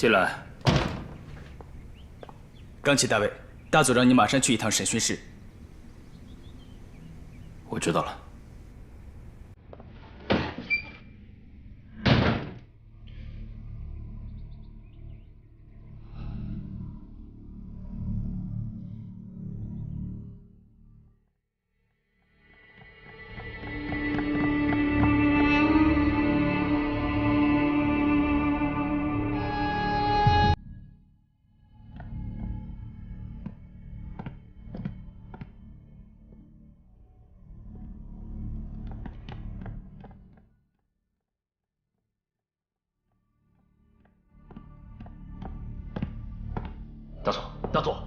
进来。钢琴大卫，大佐让你马上去一趟审讯室。我知道了。大佐，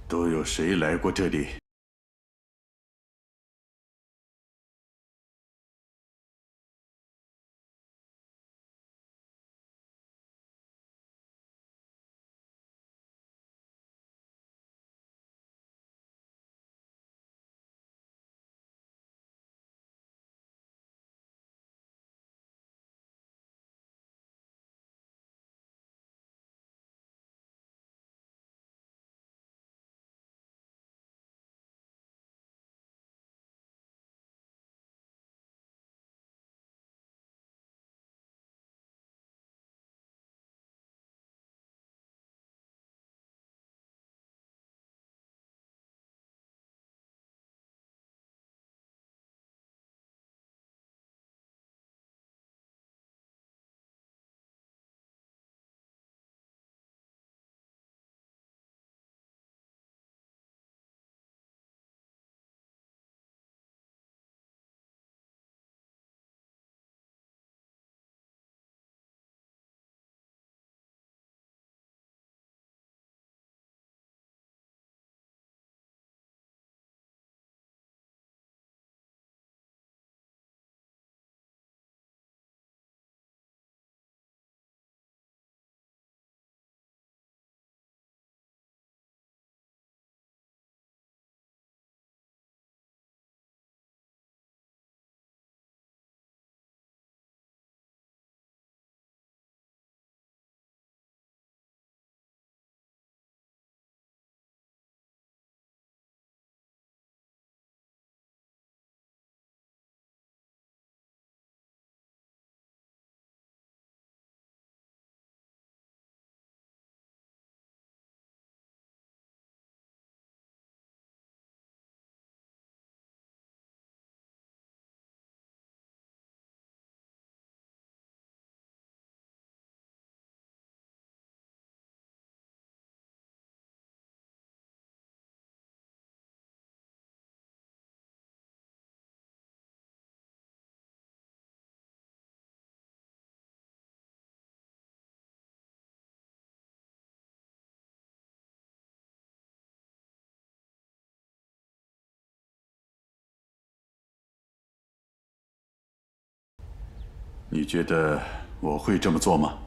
都有谁来过这里？你觉得我会这么做吗？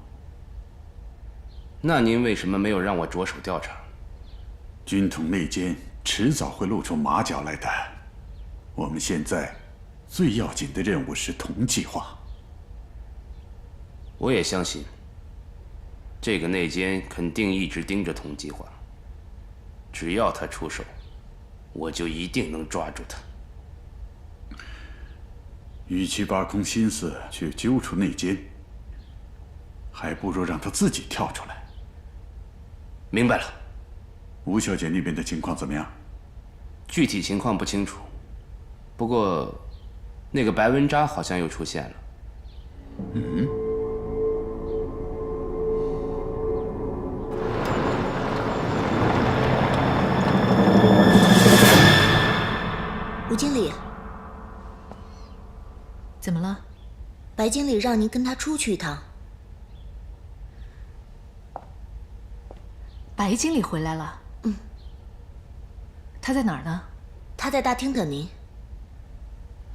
那您为什么没有让我着手调查？军统内奸迟早会露出马脚来的。我们现在最要紧的任务是铜计划。我也相信，这个内奸肯定一直盯着铜计划。只要他出手，我就一定能抓住他。与其挖空心思去揪出内奸，还不如让他自己跳出来。明白了。吴小姐那边的情况怎么样？具体情况不清楚，不过那个白文扎好像又出现了。嗯。吴经理，怎么了？白经理让您跟他出去一趟。白经理回来了。嗯。他在哪儿呢？他在大厅等您。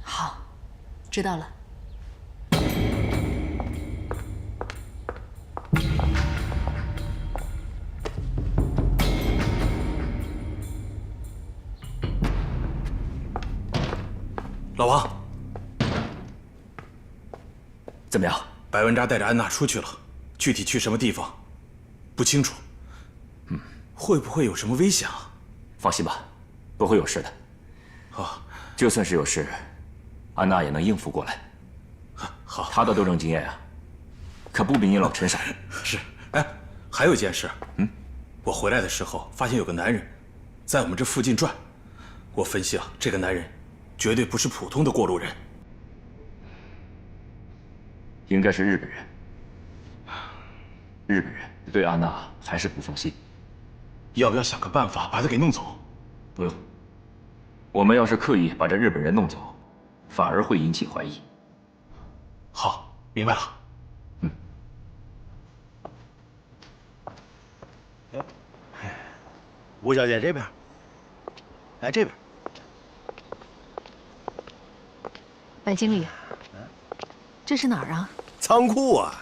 好，知道了。老王，怎么样？白文扎带着安娜出去了，具体去什么地方，不清楚。会不会有什么危险啊？放心吧，不会有事的。啊，就算是有事，安娜也能应付过来。好，她的斗争经验啊，可不比你老陈少。是。哎，还有一件事。我回来的时候发现有个男人在我们这附近转，我分析啊，这个男人绝对不是普通的过路人，应该是日本人。日本人对安娜还是不放心。要不要想个办法把他给弄走？不用，我们要是刻意把这日本人弄走，反而会引起怀疑。好，明白了。吴小姐这边，来这边。白经理，这是哪儿啊？仓库啊。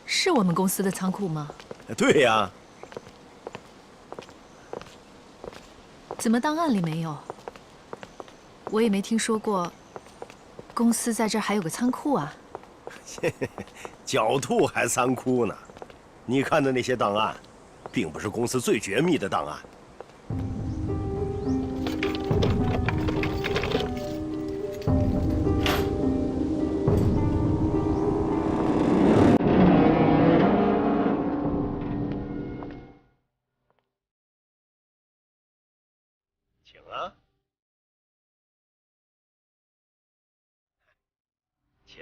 是我们公司的仓库吗？对呀。怎么档案里没有？我也没听说过，公司在这儿还有个仓库啊。狡兔还三窟呢，你看的那些档案，并不是公司最绝密的档案。请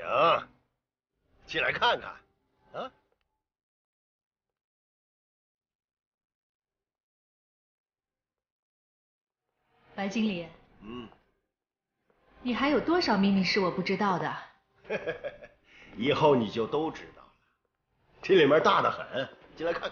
啊，请进来看看啊。白经理，你还有多少秘密是我不知道的？以后你就都知道了，这里面大得很，进来看看。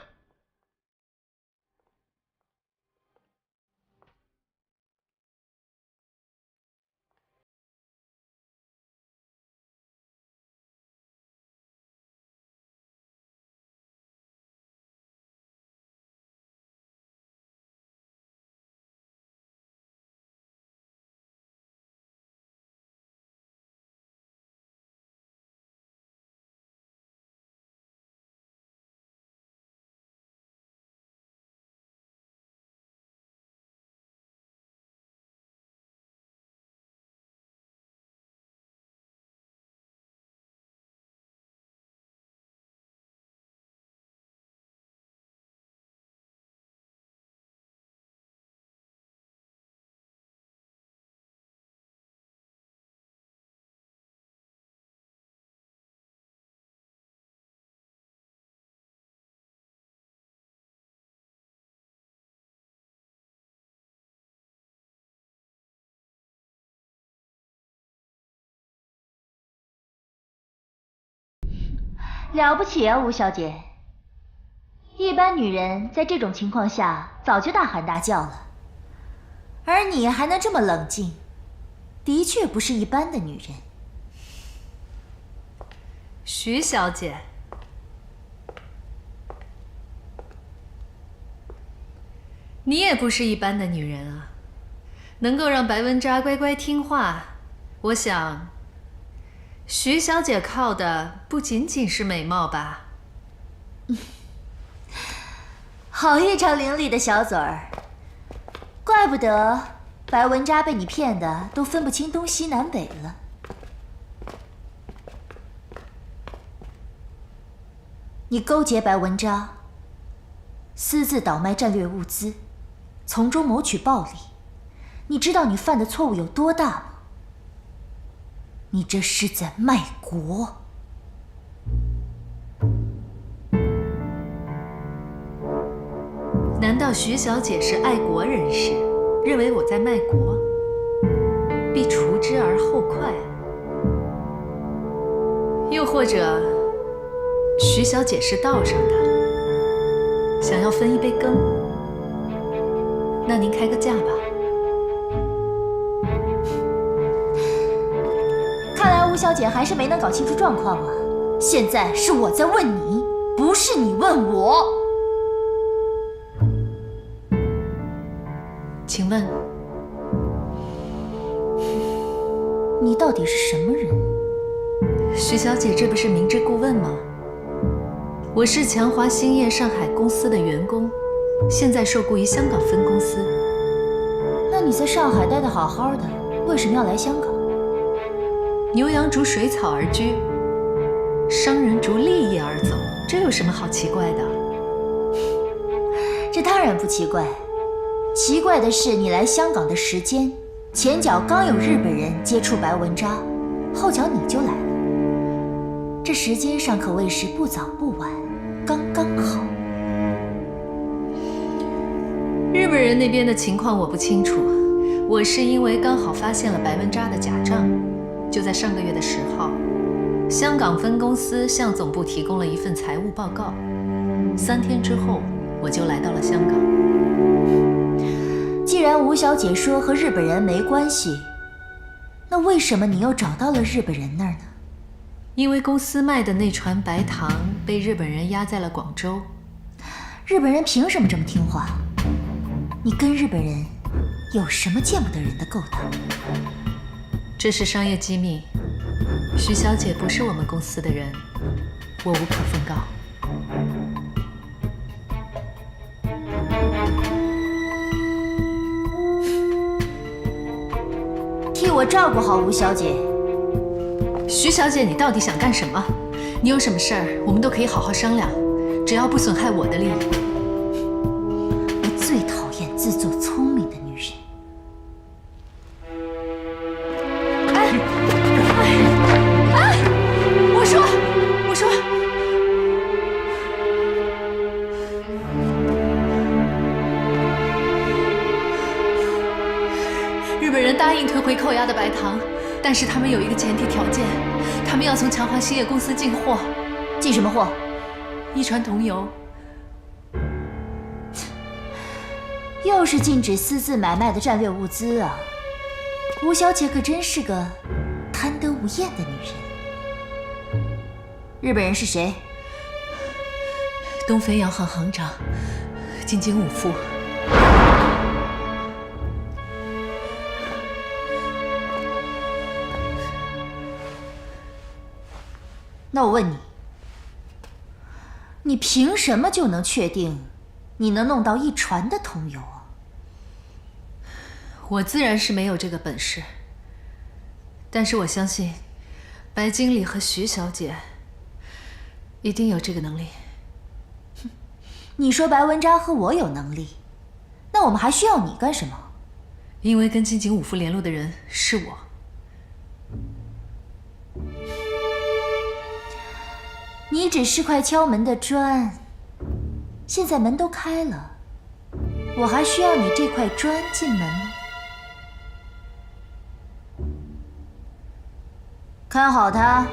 了不起啊，吴小姐！一般女人在这种情况下早就大喊大叫了，而你还能这么冷静，的确不是一般的女人。徐小姐，你也不是一般的女人啊，能够让白文扎乖乖听话，我想。徐小姐靠的不仅仅是美貌吧？好一张伶俐的小嘴儿，怪不得白文扎被你骗的都分不清东西南北了。你勾结白文扎，私自倒卖战略物资，从中谋取暴利，你知道你犯的错误有多大吗？你这是在卖国。难道徐小姐是爱国人士，认为我在卖国，必除之而后快？又或者，徐小姐是道上的，想要分一杯羹？那您开个价吧。看来吴小姐还是没能搞清楚状况啊！现在是我在问你，不是你问我。请问，你到底是什么人？徐小姐，这不是明知故问吗？我是强华兴业上海公司的员工，现在受雇于香港分公司。那你在上海待得好好的，为什么要来香港？牛羊逐水草而居，商人逐利益而走，这有什么好奇怪的？这当然不奇怪。奇怪的是，你来香港的时间，前脚刚有日本人接触白文扎，后脚你就来了。这时间上可谓是不早不晚，刚刚好。日本人那边的情况我不清楚，我是因为刚好发现了白文扎的假账，就在上个月的10号，香港分公司向总部提供了一份财务报告。3天之后，我就来到了香港。既然吴小姐说和日本人没关系，那为什么你又找到了日本人那儿呢？因为公司卖的那船白糖被日本人压在了广州。日本人凭什么这么听话？你跟日本人有什么见不得人的勾当？这是商业机密，徐小姐不是我们公司的人，我无可奉告。替我照顾好吴小姐。徐小姐，你到底想干什么？你有什么事儿，我们都可以好好商量，只要不损害我的利益。我最讨厌自作聪明的女人。我说，日本人答应退回扣押的白糖，但是他们有一个前提条件，他们要从强华兴业公司进货。进什么货？一船桐油。又是禁止私自买卖的战略物资啊！吴小姐可真是个贪得无厌的女人。日本人是谁？东汾洋行行长金井武夫。那我问你，你凭什么就能确定你能弄到1船的桐油啊？我自然是没有这个本事，但是我相信白经理和徐小姐一定有这个能力。你说白文扎和我有能力，那我们还需要你干什么？因为跟金井武夫联络的人是我。你只是块敲门的砖，现在门都开了，我还需要你这块砖进门吗？看好他。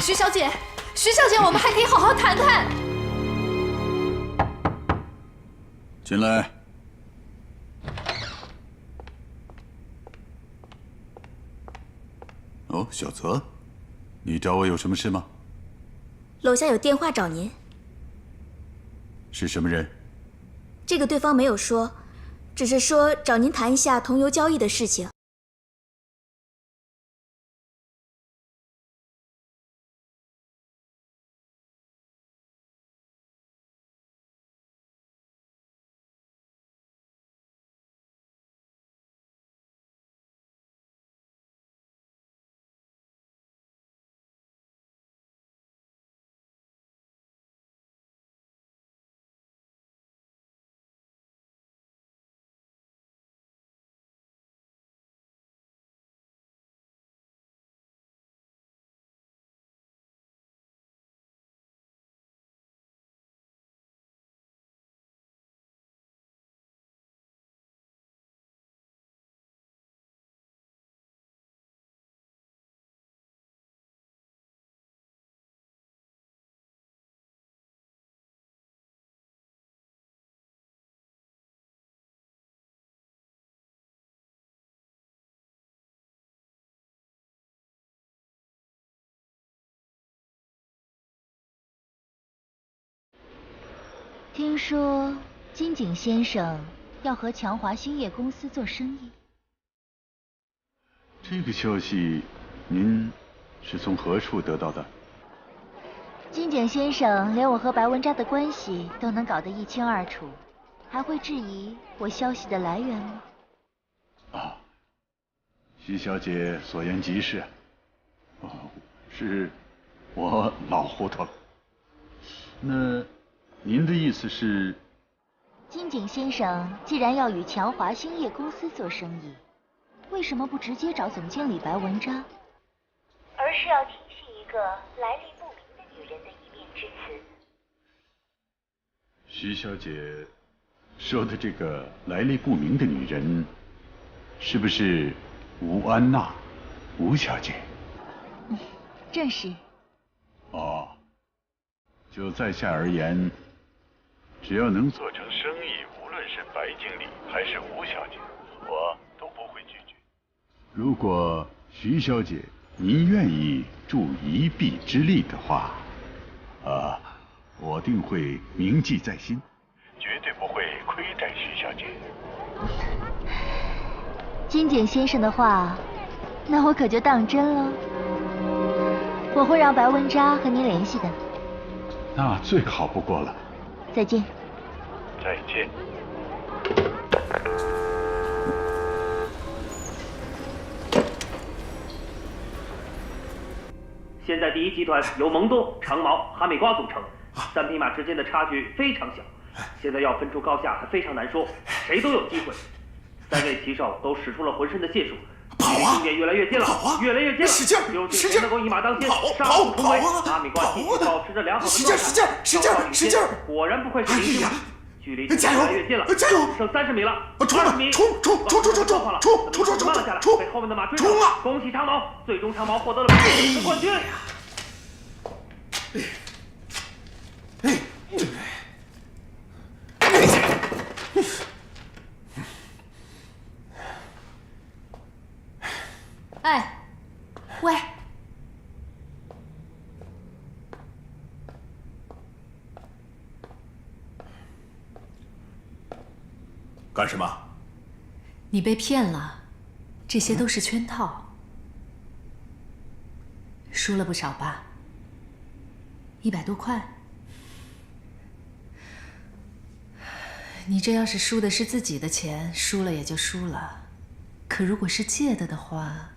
徐小姐，徐小姐，我们还可以好好谈谈。进来。哦，小泽，你找我有什么事吗？楼下有电话找您。是什么人？这个对方没有说，只是说找您谈一下桐油交易的事情。听说金井先生要和强华兴业公司做生意。这个消息，您是从何处得到的？金井先生连我和白文扎的关系都能搞得一清二楚，还会质疑我消息的来源吗？啊，徐小姐所言极是。哦，是我老糊涂了。那您的意思是？金井先生既然要与强华兴业公司做生意，为什么不直接找总经理白文扎，而是要提携一个来历不明的女人的一面之词？徐小姐说的这个来历不明的女人，是不是吴安娜，吴小姐？正是。哦，就在下而言，只要能做成生意，无论是白经理还是吴小姐，我都不会拒绝。如果徐小姐您愿意助一臂之力的话，我定会铭记在心，绝对不会亏待徐小姐。金井先生的话，那我可就当真了。我会让白文扎和您联系的。那最好不过了。再见。再见。现在第一集团由蒙多、长毛、哈密瓜组成，3匹马之间的差距非常小，现在要分出高下还非常难说，谁都有机会。3位骑手都使出了浑身的解数，离终点越来越近了，越来越近了，使劲，究竟谁能够一马当先，杀出重围？哈密瓜继续保持着良好的状态，使劲，果然不愧是明星马，距离越来越近了，加油，剩30米了，20米，冲，慢了下来，被后面的马追上，恭喜长毛，最终长毛获得了比赛的冠军。哎，喂，干什么？你被骗了，这些都是圈套，输了不少吧？100多块。你这要是输的是自己的钱，输了也就输了，可如果是借的话，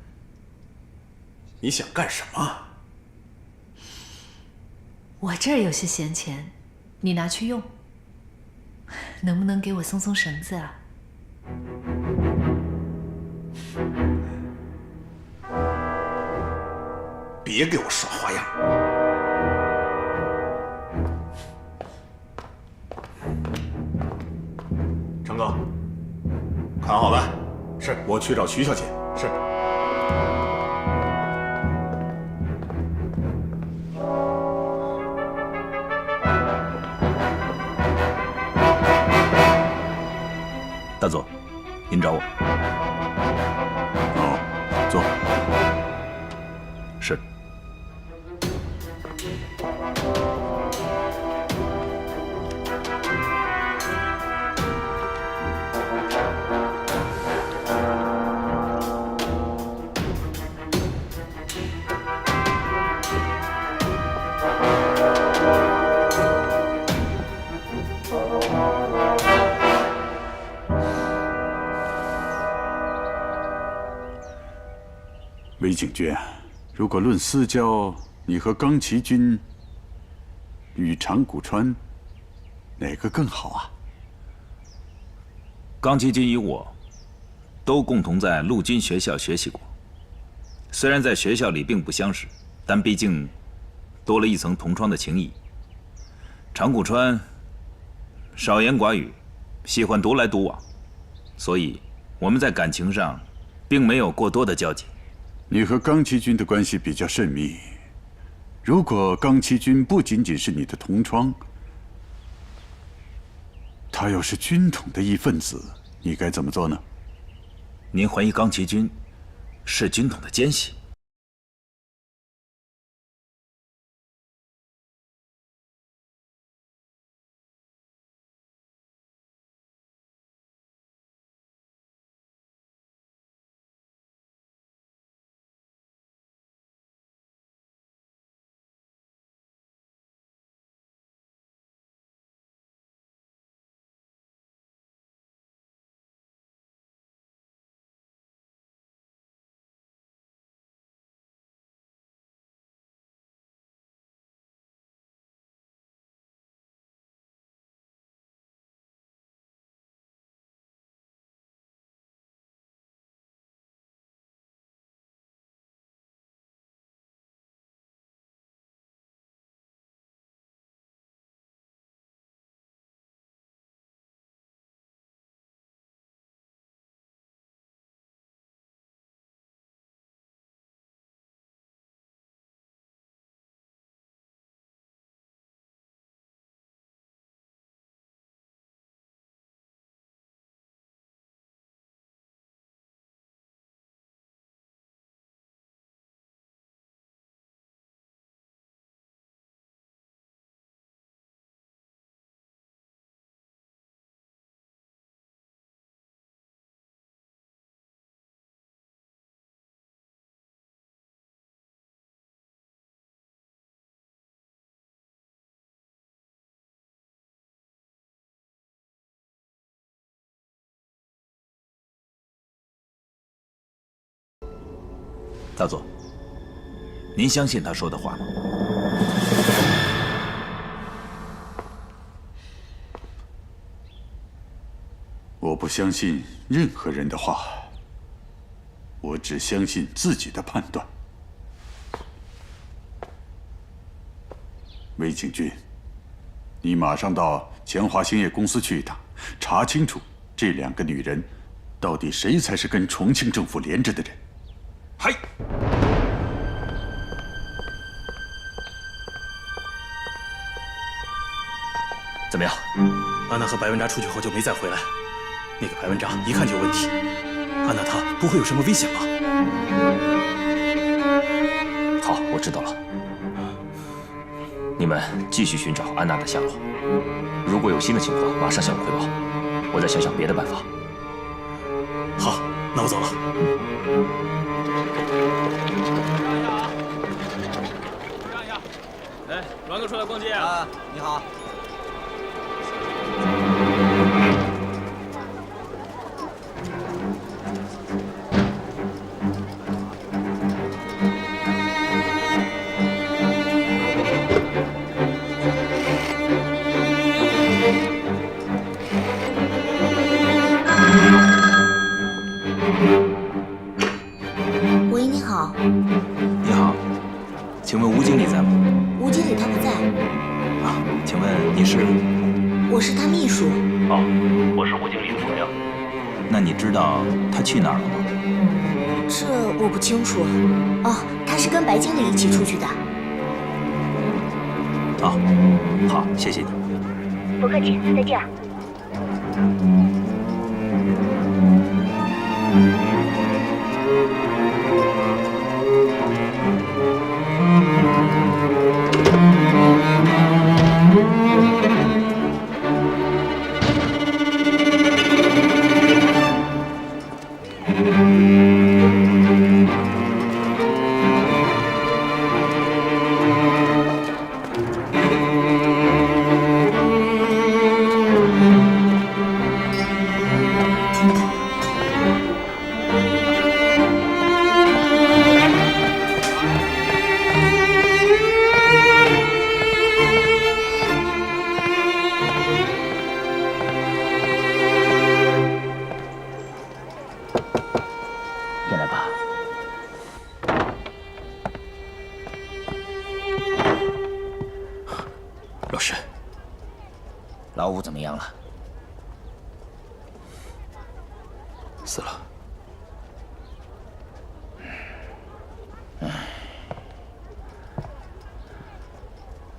你想干什么？我这儿有些闲钱，你拿去用。能不能给我松松绳子啊？别给我耍花样！成哥，看好了，是我去找徐小姐。是。大佐，您找我。哦，坐。是。韦景娟，如果论私交，你和冈崎君与长谷川哪个更好啊？冈崎君与我都共同在陆军学校学习过，虽然在学校里并不相识，但毕竟多了一层同窗的情谊。长谷川少言寡语，喜欢独来独往，所以我们在感情上并没有过多的交集。你和冈崎君的关系比较甚密，如果冈崎君不仅仅是你的同窗，他要是军统的一份子，你该怎么做呢？您怀疑冈崎君是军统的奸细？大佐，您相信他说的话吗？我不相信任何人的话，我只相信自己的判断。魏景军，你马上到强华兴业公司去一趟，查清楚这2个女人到底谁才是跟重庆政府连着的人。嗨。怎么样？安娜和白文扎出去后就没再回来。那个白文扎一看就有问题。安娜她不会有什么危险吧？好，我知道了。你们继续寻找安娜的下落。如果有新的情况，马上向我汇报。我再想想别的办法。好，那我走了。让一下。哎，栾哥出来逛街啊？你好。喂，你好。你好，请问吴经理在吗？吴经理他不在。啊，请问你是？我是他秘书。哦，我是吴经理的朋友。那你知道他去哪儿了吗？这我不清楚。哦，他是跟白经理一起出去的。啊，好，谢谢你。不客气，再见。进来吧。老师，老五怎么样了？死了。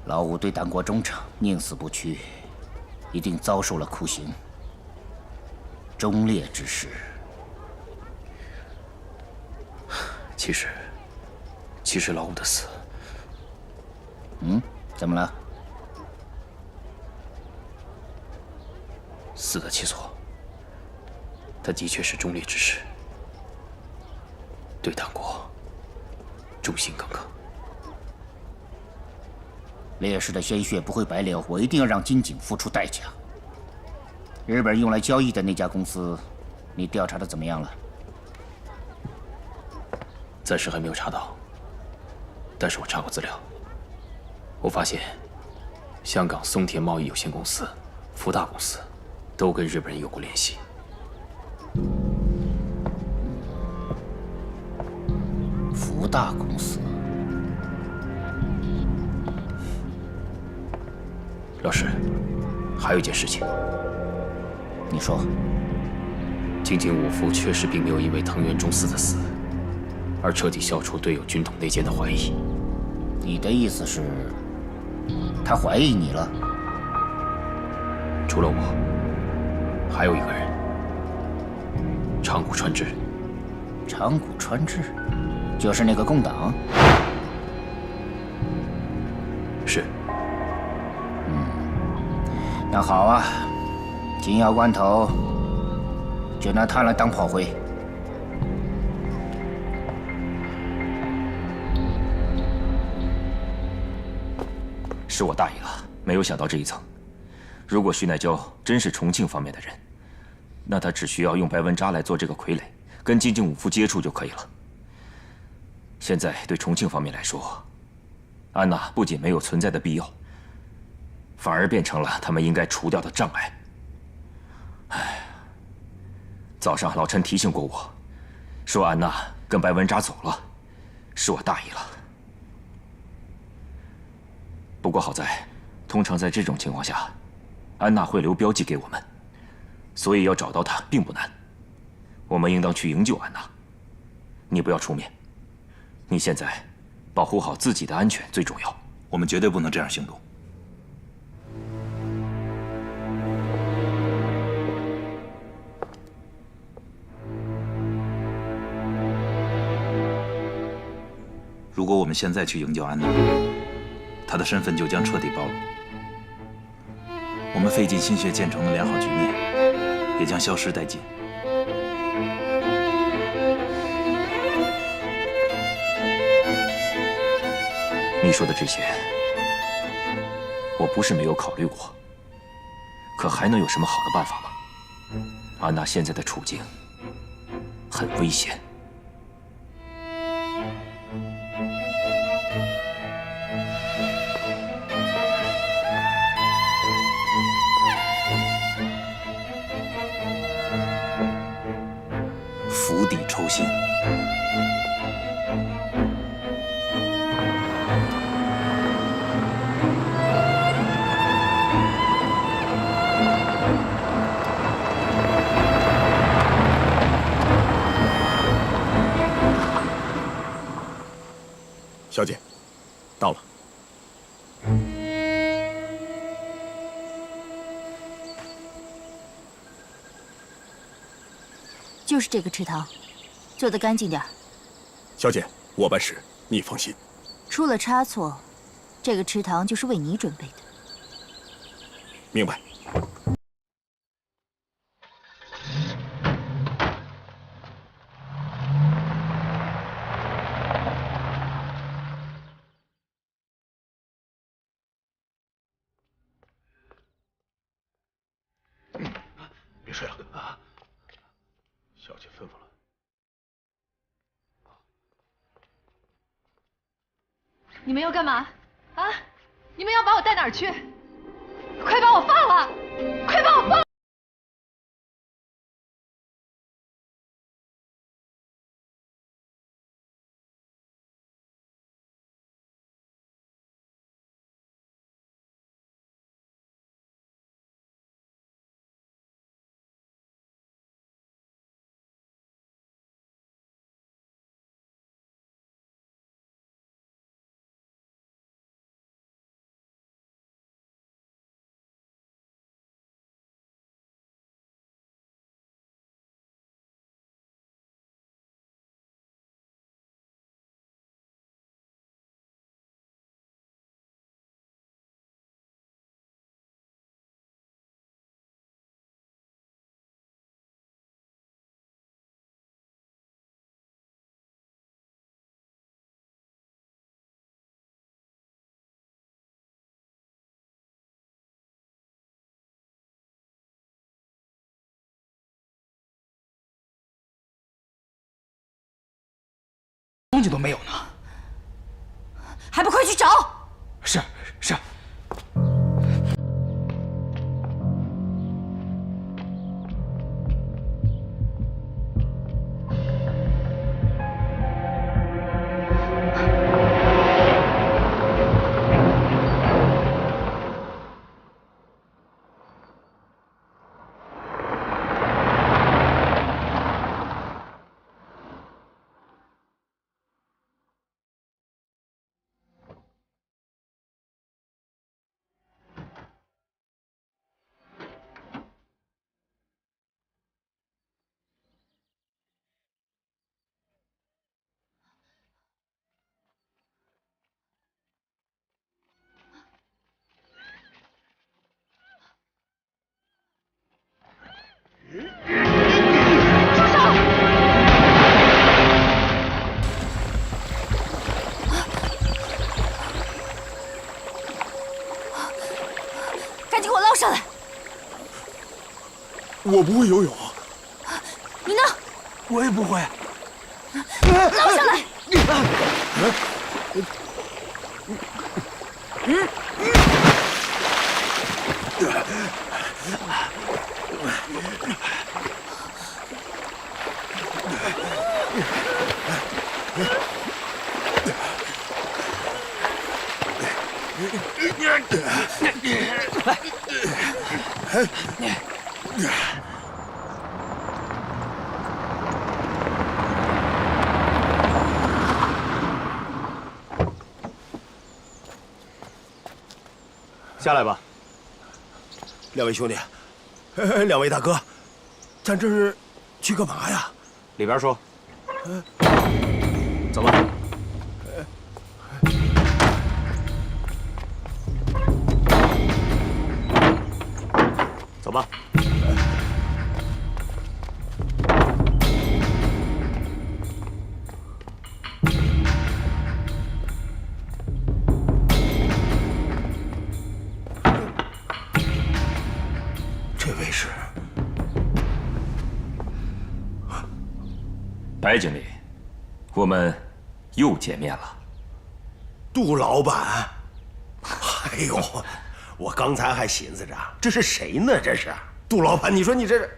老五对党国忠诚，宁死不屈，一定遭受了酷刑。忠烈之士。其实老五的死，怎么了？死得其所。他的确是忠烈之士，对党国忠心耿耿。烈士的鲜血不会白流，我一定要让金井付出代价。日本用来交易的那家公司，你调查的怎么样了？暂时还没有查到，但是我查过资料，我发现香港松田贸易有限公司、福大公司都跟日本人有过联系。福大公司。老师，还有一件事情，你说。金井武夫确实并没有因为藤原忠司的死而彻底消除对有军统内奸的怀疑。你的意思是，他怀疑你了？除了我，还有一个人，长谷川治。长谷川治，就是那个共党。是。那好啊，紧要关头就拿他来当炮灰。是我大意了，没有想到这一层。如果徐乃娇真是重庆方面的人，那他只需要用白文扎来做这个傀儡，跟金井武夫接触就可以了。现在对重庆方面来说，安娜不仅没有存在的必要，反而变成了他们应该除掉的障碍。唉，早上老陈提醒过我，说安娜跟白文扎走了，是我大意了。不过好在，通常在这种情况下，安娜会留标记给我们，所以要找到她并不难。我们应当去营救安娜。你不要出面，你现在保护好自己的安全最重要。我们绝对不能这样行动。如果我们现在去营救安娜，她的身份就将彻底暴露，我们费尽心血建成的良好局面也将消失殆尽。你说的这些，我不是没有考虑过，可还能有什么好的办法吗？安娜现在的处境很危险。釜底抽薪。小姐，到了。就是这个池塘，做得干净点儿。小姐，我办事，你放心。出了差错，这个池塘就是为你准备的。明白。别睡了啊！小姐吩咐了。你们要干嘛？啊？你们要把我带哪儿去？快把我放了！快把我放了！东西都没有呢，还不快去找！是是。上来！我不会游泳。你呢？我也不会。捞上来！下来吧，两位兄弟，两位大哥，咱这是去干嘛呀？里边说。走吧。走吧。这位是白经理，我们又见面了。杜老板，哎呦，我刚才还寻思着这是谁呢？这是杜老板，你说你这是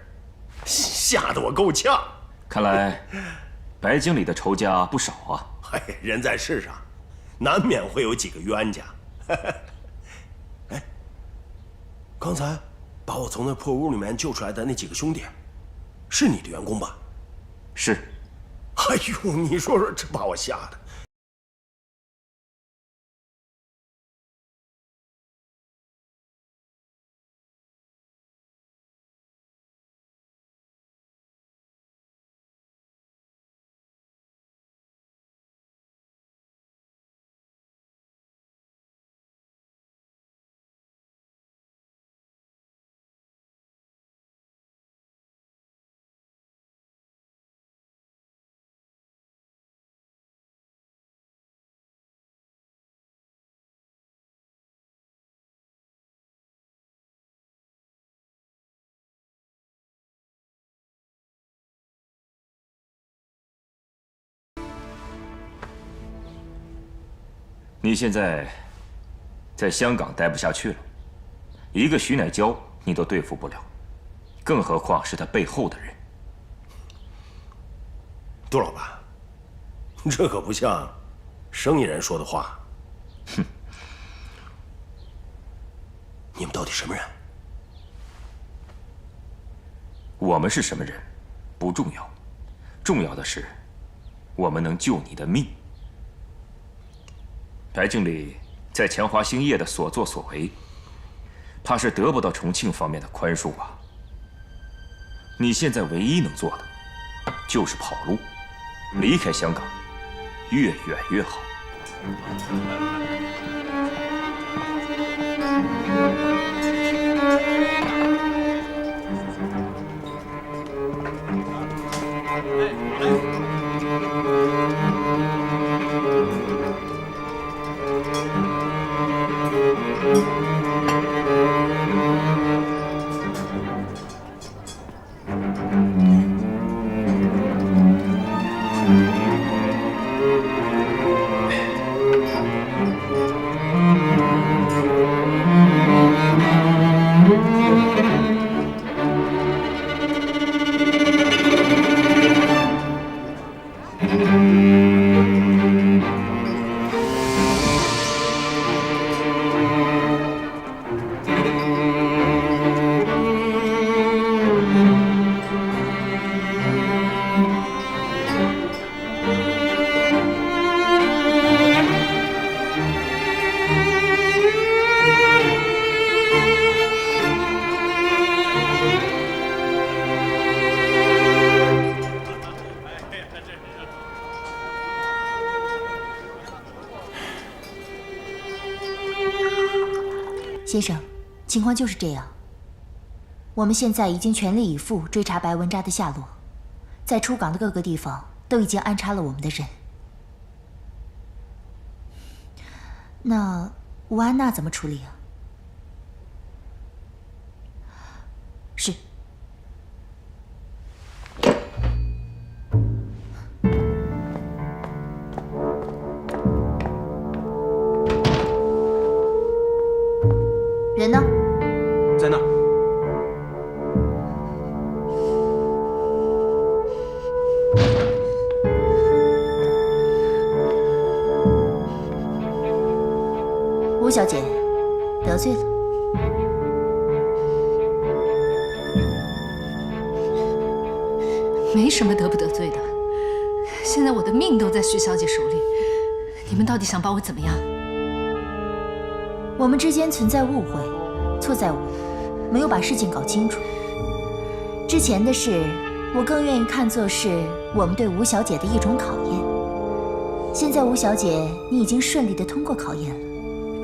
吓得我够呛。看来白经理的仇家不少啊。哎，人在世上，难免会有几个冤家。哎，刚才把我从那破屋里面救出来的那几个兄弟，是你的员工吧？是。哎呦，你说说，这把我吓的。你现在在香港待不下去了，一个徐乃娇你都对付不了，更何况是他背后的人。杜老板，这可不像生意人说的话。哼，你们到底什么人？我们是什么人不重要，重要的是我们能救你的命。白经理在强华兴业的所作所为，怕是得不到重庆方面的宽恕吧？你现在唯一能做的，就是跑路，离开香港，越远越好。先生，情况就是这样。我们现在已经全力以赴追查白文扎的下落，在出港的各个地方都已经安插了我们的人。那吴安娜怎么处理啊？是。人呢？在那儿。吴小姐，得罪了。没什么得不得罪的。现在我的命都在徐小姐手里，你们到底想把我怎么样？我们之间存在误会，错在我没有把事情搞清楚。之前的事，我更愿意看作是我们对吴小姐的一种考验。现在吴小姐，你已经顺利地通过考验了。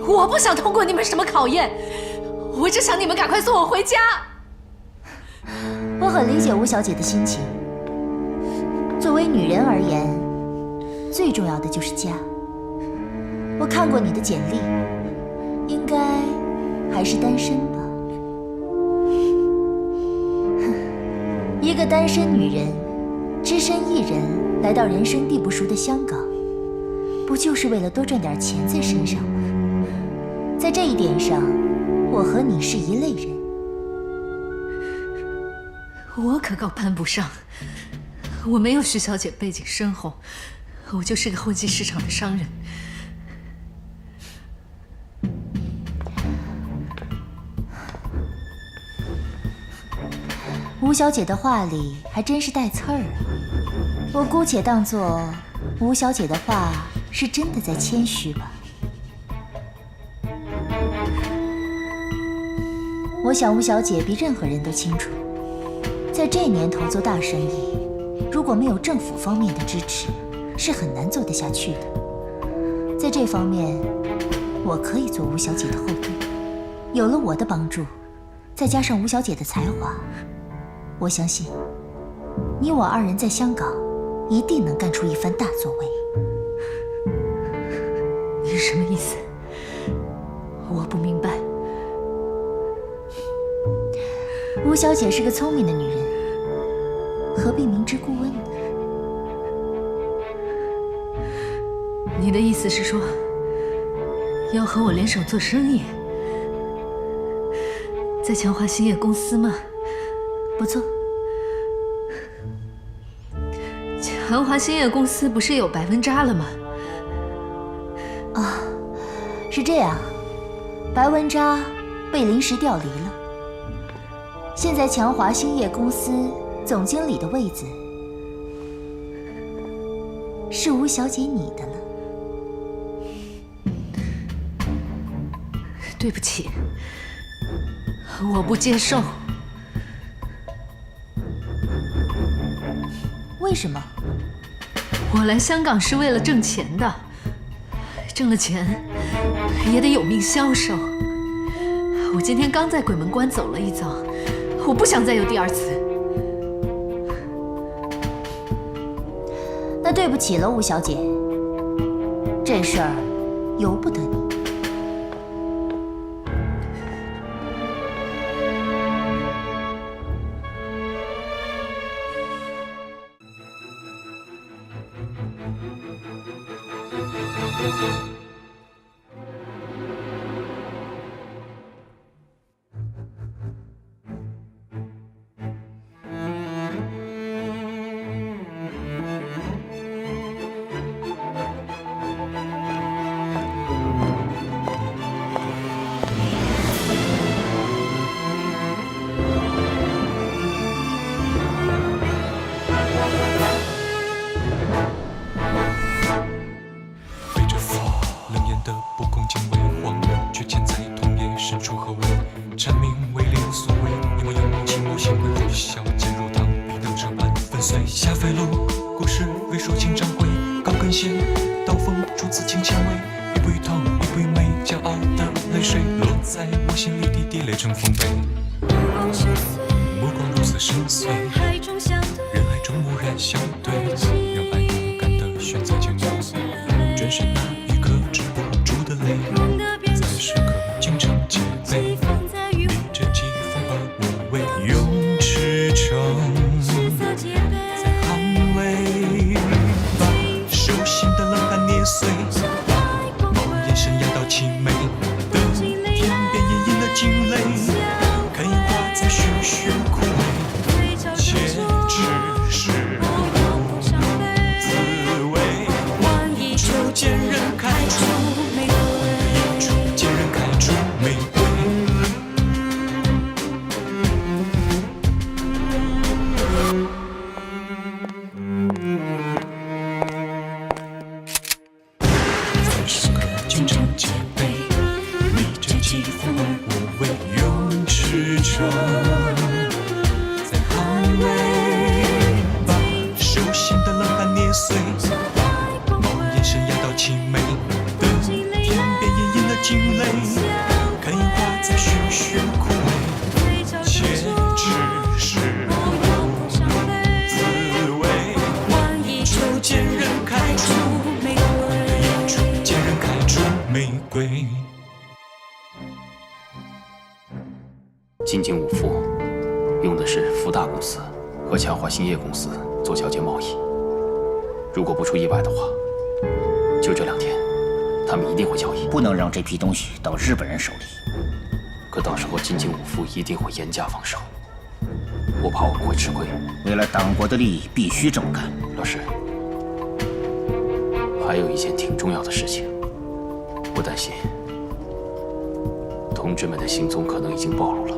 我不想通过你们什么考验，我只想你们赶快送我回家。我很理解吴小姐的心情。作为女人而言，最重要的就是家。我看过你的简历，应该还是单身吧？一个单身女人，只身一人来到人生地不熟的香港，不就是为了多赚点钱在身上吗？在这一点上，我和你是一类人。我可高攀不上，我没有徐小姐背景深厚，我就是个混迹市场的商人。吴小姐的话里还真是带刺儿啊！我姑且当作吴小姐的话是真的在谦虚吧。我想吴小姐比任何人都清楚，在这年头做大生意，如果没有政府方面的支持，是很难做得下去的。在这方面，我可以做吴小姐的后盾。有了我的帮助，再加上吴小姐的才华，我相信，你我二人在香港一定能干出一番大作为。你是什么意思？我不明白。吴小姐是个聪明的女人，何必明知故问呢？你的意思是说，要和我联手做生意，在强华兴业公司吗？不错。强华兴业公司不是有白文扎了吗？啊，是这样，白文扎被临时调离了。现在强华兴业公司总经理的位子是吴小姐你的了。对不起，我不接受。为什么？我来香港是为了挣钱的，挣了钱也得有命消受。我今天刚在鬼门关走了一遭，我不想再有第二次。那对不起了，吴小姐，这事儿由不得你。冒眼神压倒凄美的天边隐隐的精见人开出玫瑰，见人开出玫瑰。在时刻经常戒备，逆着季风而无畏，用驰骋在捍卫，把手心的冷汗捏碎，冒眼神压到青梅的天边，隐隐的惊雷，看樱花在徐徐枯萎，且只是不滋味。万一秋见人开出玫瑰，见人开出玫瑰。金井五福用的是福大公司和强化兴业公司做交接贸易。如果不出意外的话，就这2天，他们一定会交易。不能让这批东西到日本人手里。可到时候金井五福一定会严加防守，我怕我们会吃亏。为了党国的利益，必须这么干。老师，还有一件挺重要的事情，我担心同志们的行踪可能已经暴露了。